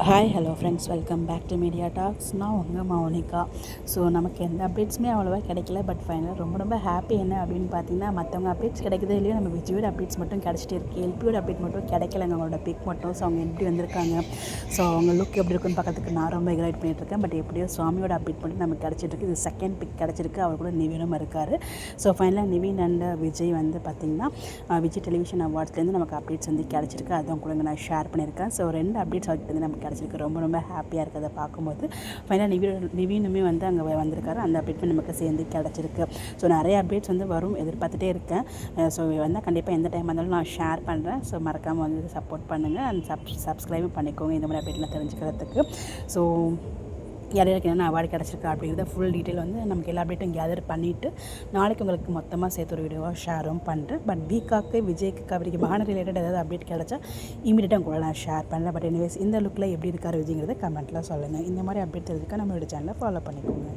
Hi hello friends, welcome back to media talks. நான் உங்கள் Mounika. So நமக்கு எந்த அப்டேட்ஸுமே அவ்வளோவா கிடைக்கல. பட் ஃபைனலாக ரொம்ப ஹாப்பி. என்ன அப்படின்னு பார்த்தீங்கன்னா, மற்றவங்க அப்டேட்ஸ் கிடைக்குதோ இல்லையோ, நம்ம விஜயோட அப்டேட்ஸ் மட்டும் கிடச்சிட்டே இருக்குது. எல்பியோட அப்டேட் மட்டும் கிடைக்கலங்க, அவங்களோட பிக் மட்டும். ஸோ அவங்க எப்படி வந்திருக்காங்க, ஸோ அவங்க லுக் எப்படி இருக்குன்னு பார்க்கறதுக்கு நான் ரொம்ப எக்ஸைட் பண்ணிகிட்ருக்கேன். பட் எப்படியோ சுவாமியோட அப்டேட் மட்டும் நமக்கு கிடச்சிட்ருக்கு. இது செகண்ட் பிக் கிடச்சிருக்கு. அவர் கூட நிவீனும் இருக்கார். ஸோ ஃபைனலாக நிவீன் அண்ட் விஜய் வந்து பார்த்திங்கன்னா விஜய் டெலிவிஷன் அவார்ட்ஸ்லேருந்து நமக்கு அப்டேட்ஸ் வந்து கிடச்சிருக்கு. அதுவும் கூட நான் ஷேர் பண்ணியிருக்கேன். ஸோ 2 அப்டேட்ஸ் அவர்கிட்ட நமக்கு கிடச்சிருக்கு. ரொம்ப ஹாப்பியாக இருக்கிறத பார்க்கும்போது ஃபைனலாக நிவீனுமே வந்து அங்கே வந்திருக்காரு. அந்த அப்டேட் நமக்கு சேர்ந்து கிடச்சிருக்கு. ஸோ நிறைய அப்டேட்ஸ் வந்து வரும், எதிர்பார்த்துட்டே இருக்கேன். ஸோ வந்தால் கண்டிப்பாக எந்த டைம் இருந்தாலும் நான் ஷேர் பண்ணுறேன். ஸோ மறக்காமல் வந்து சப்போர்ட் பண்ணுங்கள் அண்ட் சப்ஸ்கிரைபும் பண்ணிக்கோங்க இந்த மாதிரி அப்டேட்லாம் தெரிஞ்சுக்கிறதுக்கு. ஸோ யாருக்கு என்னென்ன அவார்டு கிடச்சிருக்கு அப்படிங்கிறத ஃபுல் டீட்டெயில் வந்து நமக்கு எல்லா அப்டேட்டும் கேதர் பண்ணிவிட்டு நாளைக்கு உங்களுக்கு மொத்தமாக சேர்த்து ஒரு வீடியோவாக ஷேரும் பண்ணுறேன். பட் வீக்காக்கு விஜய்க்கு கபடிக்கு பான ரிலேட்டட் ஏதாவது அப்டேட் கிடச்சா இமீடியட்டாக உங்களோட நான் ஷேர் பண்ணல. பட் எனிவேஸ் இந்த லுக்கில் எப்படி இருக்கார் விஜய்ங்கிறத கமெண்ட்டில் சொல்லுங்கள். இந்த மாதிரி அப்டேட் தெரிஞ்சுக்க நம்மளோட சேனலை ஃபாலோ பண்ணிக்கோங்க.